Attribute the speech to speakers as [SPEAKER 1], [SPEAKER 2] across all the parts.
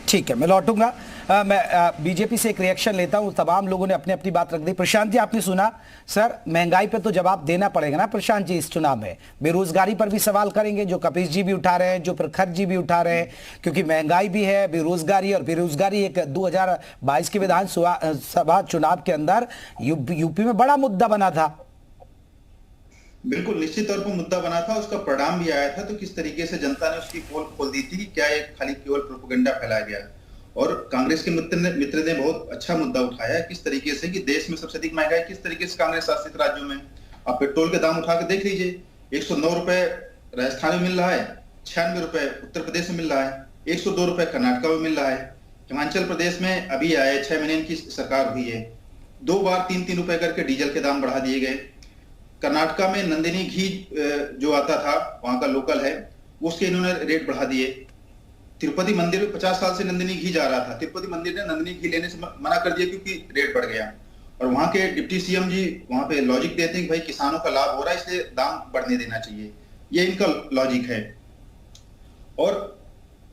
[SPEAKER 1] ठीक है, मैं लौटूंगा। मैं बीजेपी से एक रिएक्शन लेता हूं। तमाम लोगों ने अपनी अपनी बात रख दी। प्रशांत जी, आपने सुना सर, महंगाई पे तो जवाब देना पड़ेगा ना प्रशांत जी इस चुनाव में। बेरोजगारी पर भी सवाल करेंगे, जो कपिश जी भी उठा रहे हैं, जो प्रखर जी भी उठा रहे हैं, क्योंकि महंगाई भी है, बेरोजगारी, और बेरोजगारी एक 2022 के विधानसभा चुनाव के अंदर यूपी में बड़ा मुद्दा बना था।
[SPEAKER 2] बिल्कुल निश्चित तौर पर मुद्दा बना था, उसका परिणाम भी आया था। तो किस तरीके से जनता ने उसकी पोल खोल दी थी कि क्या एक खाली केवल प्रोपेगेंडा फैलाया गया। और कांग्रेस के मित्र ने बहुत अच्छा मुद्दा उठाया, किस तरीके से कि देश में सबसे अधिक महंगाई किस तरीके से कांग्रेस शासित राज्यों में। आप पेट्रोल के दाम उठा के देख लीजिए, 109 रुपए राजस्थान में मिल रहा है, 96 रुपए उत्तर प्रदेश में मिल रहा है, 102 रुपए कर्नाटक में मिल रहा है। हिमाचल प्रदेश में अभी आए 6 महीने की सरकार हुई है, 2 बार 3-3 रुपए करके डीजल के दाम बढ़ा दिए गए। कर्नाटका में नंदिनी घी जो आता था, वहां का लोकल है, उसके इन्होंने रेट बढ़ा दिए। तिरुपति मंदिर में 50 साल से नंदिनी घी जा रहा था, तिरुपति मंदिर ने नंदिनी घी लेने से मना कर दिया क्योंकि रेट बढ़ गया। और वहां के डिप्टी सीएम जी वहां पे लॉजिक देते हैं कि भाई किसानों का लाभ हो रहा है इसलिए दाम बढ़ने देना चाहिए, ये इनका लॉजिक है। और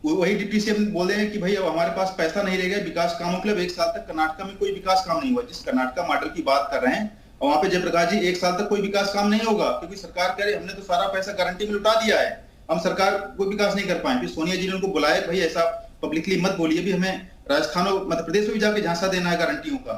[SPEAKER 2] वही डिप्टी सीएम बोल रहे हैं कि भाई अब हमारे पास पैसा नहीं रह गया विकास कामों के लिए। 1 साल तक कर्नाटक में कोई विकास काम नहीं हुआ। जिस कर्नाटक मॉडल की बात कर रहे हैं, और वहां पे जयप्रकाश जी 1 साल तक कोई विकास काम नहीं होगा, क्योंकि सरकार कह रही हमने तो सारा पैसा गारंटी में लुटा दिया है, हम सरकार कोई विकास नहीं कर पाए। फिर सोनिया जी ने उनको बुलाया, भाई ऐसा पब्लिकली मत बोलिए, भी हमें राजस्थान और मध्य प्रदेश में भी जाके झांसा देना है गारंटियों का।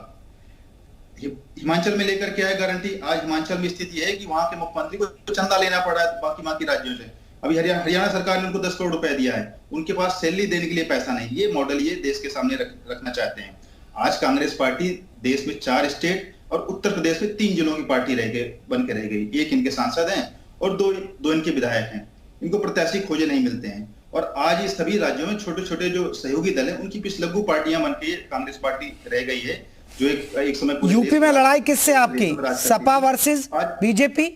[SPEAKER 2] हिमाचल में लेकर के आए गारंटी। आज हिमाचल में स्थिति है कि वहां के मुख्यमंत्री को चंदा लेना पड़ रहा है बाकी राज्यों से। अभी हरियाणा सरकार ने उनको 10 करोड़ रुपए दिया है, उनके पास सैलरी देने के लिए पैसा नहीं। ये मॉडल ये देश के सामने रखना चाहते हैं। आज कांग्रेस पार्टी देश में 4 स्टेट और उत्तर प्रदेश में 3 जिलों की पार्टी बन के रह गई। एक इनके सांसद हैं और दो इनके विधायक हैं। इनको प्रत्याशी खोजे नहीं मिलते हैं। और आज ये सभी राज्यों में छोटे छोटे जो सहयोगी दल हैं, उनकी पिछलग्गू पार्टियां बन के कांग्रेस पार्टी रह गई है, जो एक समय
[SPEAKER 1] यूपी में लड़ाई किससे आपकी? Sapa versus BJP?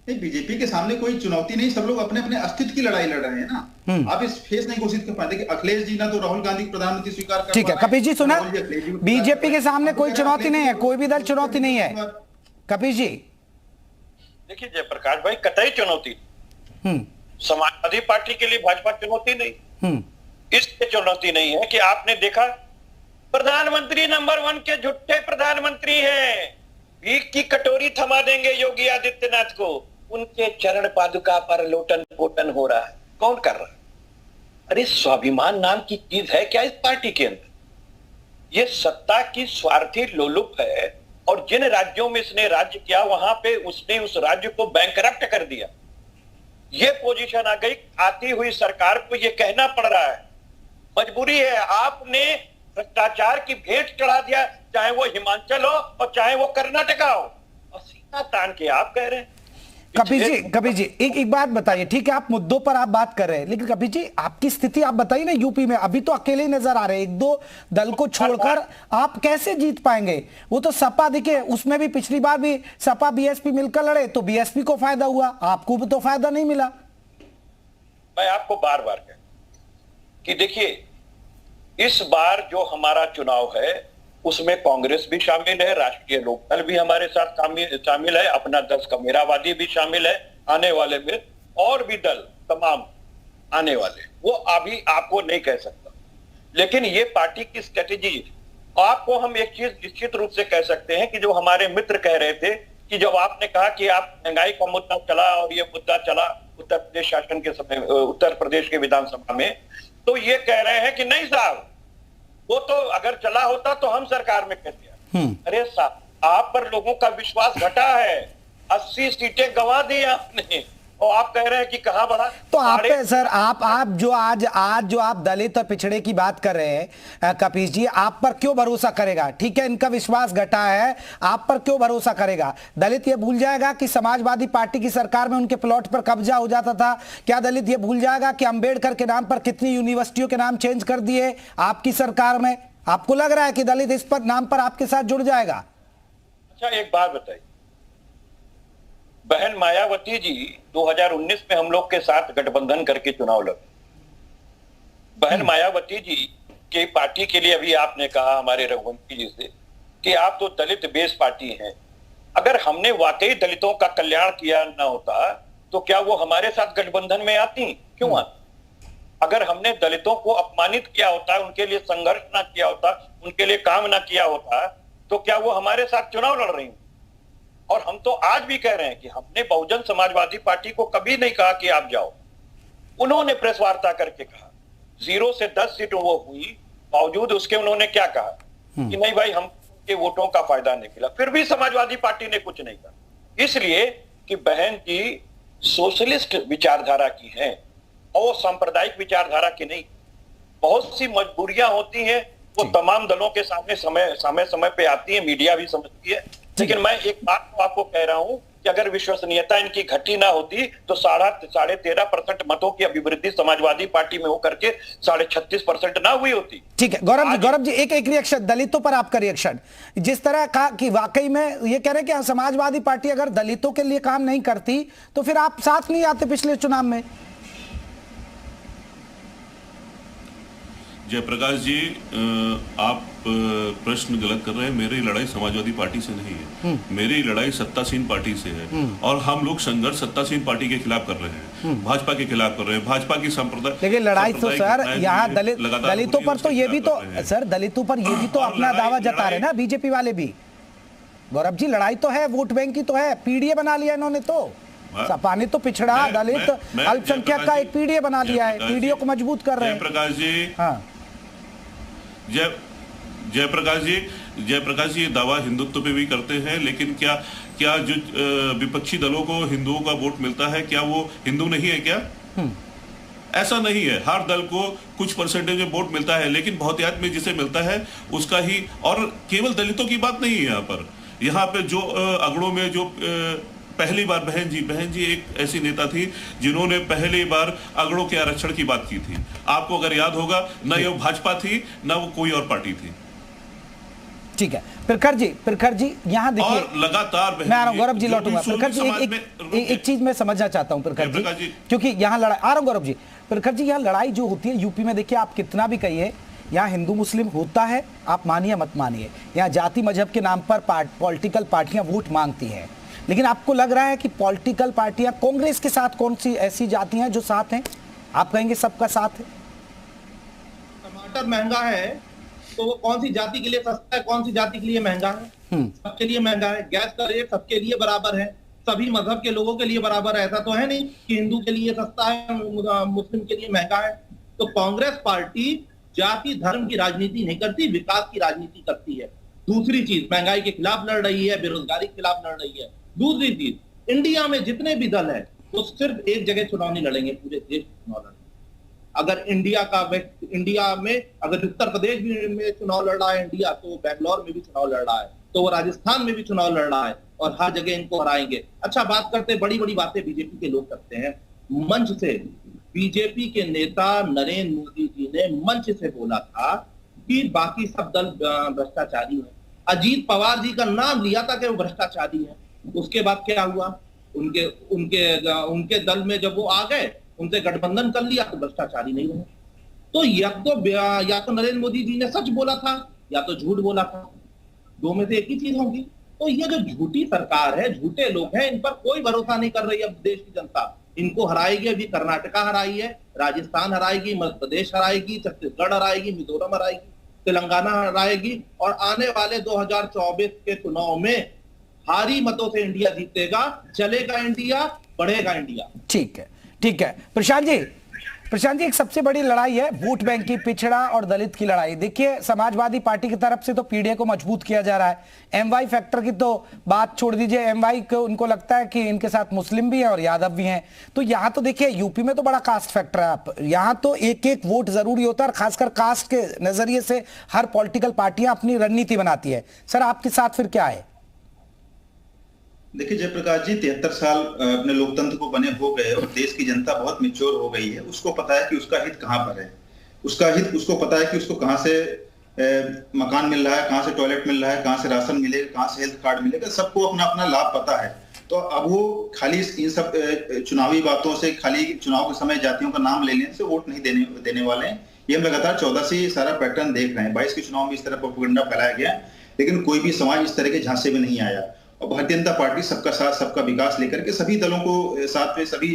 [SPEAKER 2] नहीं, बीजेपी के सामने कोई चुनौती नहीं, सब लोग अपने अपने अस्तित्व की लड़ाई लड़ रहे हैं ना। आप इस फेस नहीं घोषित कर पाते कि अखिलेश जी ना तो राहुल गांधी को प्रधानमंत्री स्वीकार कर।
[SPEAKER 1] ठीक है कपिश जी, सुना, बीजेपी के सामने कोई चुनौती नहीं है, कोई भी दल चुनौती नहीं है। कपिश जी
[SPEAKER 3] देखिए जयप्रकाश भाई, कतई चुनौती। समाजवादी पार्टी के लिए भाजपा चुनौती नहीं, इसलिए चुनौती नहीं है कि आपने देखा प्रधानमंत्री नंबर 1 के झूठे प्रधानमंत्री हैं, भीख की कटोरी थमा देंगे योगी आदित्यनाथ को, उनके चरण पादुका पर लोटन पोटन हो रहा है। कौन कर रहा है? अरे स्वाभिमान नाम की चीज है क्या इस पार्टी के अंदर? ये सत्ता की स्वार्थी लोलुप है। और जिन राज्यों में इसने राज्य किया, वहां पे उसने उस राज्य को बैंकरप्ट कर दिया। ये पोजीशन आ गई, आती हुई सरकार को ये कहना पड़ रहा है, मजबूरी है, आपने भ्रष्टाचार की भेंट चढ़ा दिया, चाहे वो हिमाचल हो और चाहे वो कर्नाटका हो, और सीधा तान के आप कह रहे हैं।
[SPEAKER 1] कपिश जी एक बात बताइए, ठीक है आप मुद्दों पर आप बात कर रहे हैं, लेकिन कपिश जी आपकी स्थिति आप बताइए ना। यूपी में अभी तो अकेले नजर आ रहे हैं, 1-2 दल को छोड़कर आप कैसे जीत पाएंगे? वो तो सपा दिखे, उसमें भी पिछली बार भी सपा बीएसपी मिलकर लड़े तो बीएसपी को फायदा हुआ, आपको भी तो फायदा नहीं मिला।
[SPEAKER 3] मैं आपको बार बार कह कि देखिए, इस बार जो हमारा चुनाव है उसमें कांग्रेस भी शामिल है, राष्ट्रीय लोकदल भी हमारे साथ शामिल है, अपना 10 का मेरावादी भी शामिल है आने वाले में, और भी दल तमाम आने वाले, वो अभी आपको नहीं कह सकता। लेकिन ये पार्टी की स्ट्रेटेजी है। आपको हम एक चीज निश्चित रूप से कह सकते हैं कि जो हमारे मित्र कह रहे थे कि जब आपने कहा कि आप महंगाई का मुद्दा चला और ये मुद्दा चला उत्तर प्रदेश शासन के समय, उत्तर प्रदेश के विधानसभा में, तो ये कह रहे हैं कि नहीं साहब, वो तो अगर चला होता तो हम सरकार में कह दिया। अरे साहब, आप पर लोगों का विश्वास घटा है, 80 सीटें गंवा दी आपने, और आप कह रहे हैं कि कहां बढ़ा।
[SPEAKER 1] तो आप पे सर, आप जो आज जो आप दलित और पिछड़े की बात कर रहे हैं कपिश जी, आप पर क्यों भरोसा करेगा? ठीक है इनका विश्वास घटा है, आप पर क्यों भरोसा करेगा? दलित ये भूल जाएगा कि समाजवादी पार्टी की सरकार में उनके प्लॉट पर कब्जा हो जाता था? क्या दलित ये भूल जाएगा कि अंबेडकर के नाम पर कितनी यूनिवर्सिटियों के नाम चेंज कर दिए आपकी सरकार में? आपको लग रहा है कि दलित इस पर नाम पर आपके साथ जुड़ जाएगा?
[SPEAKER 3] अच्छा एक बात बताइए, बहन मायावती जी 2019 में हम लोग के साथ गठबंधन करके चुनाव लड़े। बहन मायावती जी की पार्टी के लिए अभी आपने कहा हमारे रघुवंशी जी से कि आप तो दलित बेस पार्टी हैं। अगर हमने वाकई दलितों का कल्याण किया ना होता तो क्या वो हमारे साथ गठबंधन में आती? क्यों आती? अगर हमने दलितों को अपमानित किया होता, उनके लिए संघर्ष ना किया होता, उनके लिए काम ना किया होता, तो क्या वो हमारे साथ चुनाव लड़ रही हैं? और हम तो आज भी कह रहे हैं कि हमने बहुजन समाजवादी पार्टी को कभी नहीं कहा कि आप जाओ। उन्होंने प्रेस वार्ता करके कहा, 0 से 10 सीट वो हुई, बावजूद उसके उन्होंने क्या कहा कि नहीं भाई, हम के वोटों का फायदा नहीं मिला। फिर भी समाजवादी पार्टी ने कुछ नहीं कहा, इसलिए कि बहन जी सोशलिस्ट विचारधारा की है और सांप्रदायिक विचारधारा की नहीं। बहुत सी मजबूरियां होती हैं, वो तमाम दलों के सामने समय पे आती है, मीडिया भी समझती है। लेकिन मैं एक बात तो आपको कह रहा हूं कि अगर विश्वसनीयता इनकी घटी ना होती तो 13.5% मतों की अभिवृद्धि समाजवादी पार्टी में होकर के 36.5% ना हुई होती।
[SPEAKER 1] ठीक है गौरव जी एक रिएक्शन दलितों पर, आपका रिएक्शन जिस तरह का कि वाकई में ये कह रहे हैं कि समाजवादी पार्टी अगर दलितों के लिए काम नहीं करती तो फिर आप साथ नहीं आते पिछले चुनाव में।
[SPEAKER 4] जयप्रकाश जी, आप प्रश्न गलत कर रहे हैं। मेरी लड़ाई समाजवादी पार्टी से नहीं है, मेरी लड़ाई सत्तासीन पार्टी से है और हम लोग संघर्ष सत्तासीन पार्टी के खिलाफ कर रहे हैं, भाजपा के खिलाफ कर रहे हैं। भाजपा की संप्रदाय,
[SPEAKER 1] देखिए लड़ाई तो सर यहाँ दलितों पर तो ये भी तो सर दलितों पर ये भी तो अपना दावा जता रहे ना बीजेपी वाले भी। गौरव जी लड़ाई तो है, वोट बैंक की तो है, पीडीए बना लिया इन्होंने तो। सपा ने तो पिछड़ा दलित अल्पसंख्यक का एक पीडीए बना लिया है, पीडीए को मजबूत कर रहे हैं।
[SPEAKER 4] जयप्रकाश जी, हाँ जयप्रकाश जी ये दावा हिंदुत्व पे भी करते हैं, लेकिन क्या जो विपक्षी दलों को हिंदुओं का वोट मिलता है, क्या वो हिंदू नहीं है क्या? ऐसा नहीं है। हर दल को कुछ परसेंटेज में वोट मिलता है, लेकिन बहुतायत में जिसे मिलता है उसका ही। और केवल दलितों की बात नहीं है यहाँ पे जो अगड़ों में जो पहली बार बहन जी एक ऐसी नेता थी जिन्होंने पहली बार अगड़ों के आरक्षण की बात की थी। आपको अगर याद होगा, न ये भाजपा थी न वो कोई और पार्टी थी।
[SPEAKER 1] ठीक है प्रखर जी यहाँ देखिए,
[SPEAKER 4] और लगातार
[SPEAKER 1] मैं आ रहा हूँ गौरव जी, लौटूंगा। प्रखर जी एक चीज मैं समझना चाहता हूँ प्रखर जी, क्योंकि यहाँ लड़ाई, आ रहा हूँ गौरव जी। प्रखर जी यहाँ लड़ाई जो होती है यूपी में, देखिए आप कितना भी कहिए, यहाँ हिंदू मुस्लिम होता है, आप मानिए मत मानिए, यहाँ जाति मजहब के नाम पर पॉलिटिकल पार्टियां वोट मांगती हैं। लेकिन आपको लग रहा है कि पॉलिटिकल पार्टियां कांग्रेस के साथ कौन सी ऐसी जातियां हैं जो साथ हैं? आप कहेंगे सबका साथ है।
[SPEAKER 5] टमाटर महंगा है तो वो कौन सी जाति के लिए सस्ता है, कौन सी जाति के लिए महंगा है? सबके लिए महंगा है। गैस का रेट सबके लिए बराबर है, सभी मजहब के लोगों के लिए बराबर है। ऐसा तो है नहीं कि हिंदू के लिए सस्ता है, मुस्लिम के लिए महंगा है। तो कांग्रेस पार्टी जाति धर्म की राजनीति नहीं करती, विकास की राजनीति करती है। दूसरी चीज, महंगाई के खिलाफ लड़ रही है, बेरोजगारी के खिलाफ लड़ रही है। दूसरी चीज, इंडिया में जितने भी दल है वो सिर्फ एक जगह चुनाव नहीं लड़ेंगे, पूरे देश चुनाव लड़ेंगे। अगर इंडिया में अगर उत्तर प्रदेश में चुनाव लड़ रहा है इंडिया, तो बेंगलोर में भी चुनाव लड़ रहा है, तो वो राजस्थान में भी चुनाव लड़ रहा है और हर जगह इनको हराएंगे। अच्छा, बात करते, बड़ी बड़ी बातें बीजेपी के लोग करते हैं। मंच से बीजेपी के नेता नरेंद्र मोदी जी ने मंच से बोला था कि बाकी सब दल भ्रष्टाचारी है। अजीत पवार जी का नाम लिया था कि वो भ्रष्टाचारी है। उसके बाद क्या हुआ? उनके दल में जब वो आ गए, उनसे गठबंधन कर लिया तो भ्रष्टाचारी नहीं रहे। तो या तो नरेंद्र मोदी जी ने सच बोला था या तो झूठ बोला था, दो में से एक ही चीज होगी। तो ये जो झूठी सरकार है, झूठे लोग हैं, इन पर कोई भरोसा नहीं कर रही अब देश की जनता। इनको हराएगी, अभी कर्नाटका हराई है, राजस्थान हराएगी, मध्य प्रदेश हराएगी, छत्तीसगढ़ हराएगी, मिजोरम हराएगी, तेलंगाना हराएगी और आने वाले 2024 के चुनाव में भारी मतों से इंडिया जीतेगा। चलेगा इंडिया, बढ़ेगा इंडिया।
[SPEAKER 1] ठीक है प्रशांत जी एक सबसे बड़ी लड़ाई है वोट बैंक की, पिछड़ा और दलित की लड़ाई। देखिए समाजवादी पार्टी की तरफ से तो पीडीए को मजबूत किया जा रहा है, एमवाई फैक्टर की तो बात छोड़ दीजिए, एमवाई को उनको लगता है कि इनके साथ मुस्लिम भी हैं और यादव भी हैं। तो यहाँ तो देखिए यूपी में तो बड़ा कास्ट फैक्टर है, आप यहाँ तो एक एक वोट जरूरी होता है और खासकर कास्ट के नजरिए से हर पॉलिटिकल पार्टियां अपनी रणनीति बनाती है। सर आपके साथ फिर क्या है?
[SPEAKER 2] देखिए जयप्रकाश जी, 73 साल अपने लोकतंत्र को बने हो गए और देश की जनता बहुत मैच्योर हो गई है। उसको पता है कि उसका हित कहाँ पर है, उसका हित उसको पता है कि उसको कहाँ से मकान मिल रहा है, कहाँ से टॉयलेट मिल रहा है, कहाँ से राशन मिलेगा, कहाँ से हेल्थ कार्ड मिलेगा, सबको अपना अपना लाभ पता है। तो अब वो खाली इन सब चुनावी बातों से, खाली चुनाव के समय जातियों का नाम लेने से वोट नहीं देने वाले हैं। ये हम लगातार 14 से सारा पैटर्न देख रहे हैं। 22 के चुनाव में इस तरह प्रोपेगेंडा फैलाया गया, लेकिन कोई भी समाज इस तरह के झांसे में नहीं आया। और भारतीय जनता पार्टी सबका साथ सबका विकास लेकर के सभी दलों को साथ में, सभी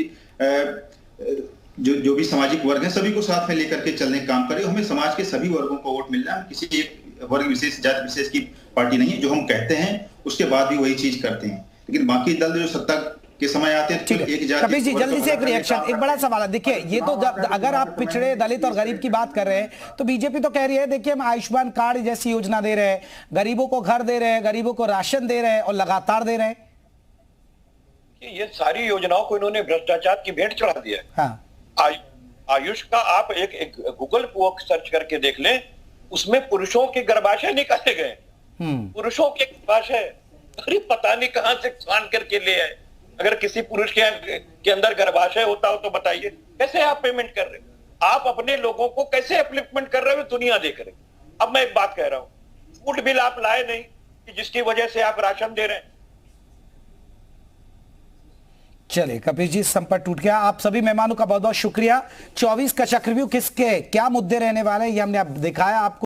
[SPEAKER 2] जो भी सामाजिक वर्ग है सभी को साथ में लेकर के चलने का काम करें। हमें समाज के सभी वर्गों को वोट मिलना है, किसी एक वर्ग विशेष जाति विशेष की पार्टी नहीं है। जो हम कहते हैं उसके बाद भी वही चीज करते हैं, लेकिन बाकी दल जो सत्ता के समय आते हैं तो एक जाति।
[SPEAKER 1] कपिल जी जल्दी से एक रिएक्शन, एक बड़ा सवाल है। देखिए ये तो अगर आप पिछड़े दलित और गरीब की बात कर रहे हैं तो बीजेपी तो कह रही है देखिए हम आयुष्मान कार्ड जैसी योजना दे रहे हैं, गरीबों को घर दे रहे हैं, गरीबों को राशन दे रहे हैं और लगातार दे रहे हैं।
[SPEAKER 3] ये सारी योजनाओं को इन्होंने भ्रष्टाचार की भेंट चढ़ा दिया है।
[SPEAKER 1] हाँ।
[SPEAKER 3] आयुष का आप एक गूगल पर सर्च करके देख लें, उसमें पुरुषों के गर्भाशय निकाले गए, पुरुषों के गर्भाशय। अरे पता नहीं कहां से छान करके ले आए। अगर किसी पुरुष के अंदर गर्भाशय होता हो तो बताइए कैसे आप पेमेंट कर रहे हैं? आप अपने लोगों को कैसे अपलिफ्टमेंट कर रहे हो दुनिया देख रहे। अब मैं एक बात कह रहा हूं, फूड बिल आप लाए नहीं कि जिसकी वजह से आप राशन दे रहे हैं।
[SPEAKER 1] चलिए कपिल जी संपर्क टूट गया। आप सभी मेहमानों का बहुत बहुत शुक्रिया। 24 का चक्रव्यूह किसके क्या मुद्दे रहने वाले हैं ये हमने अब दिखाया आपको।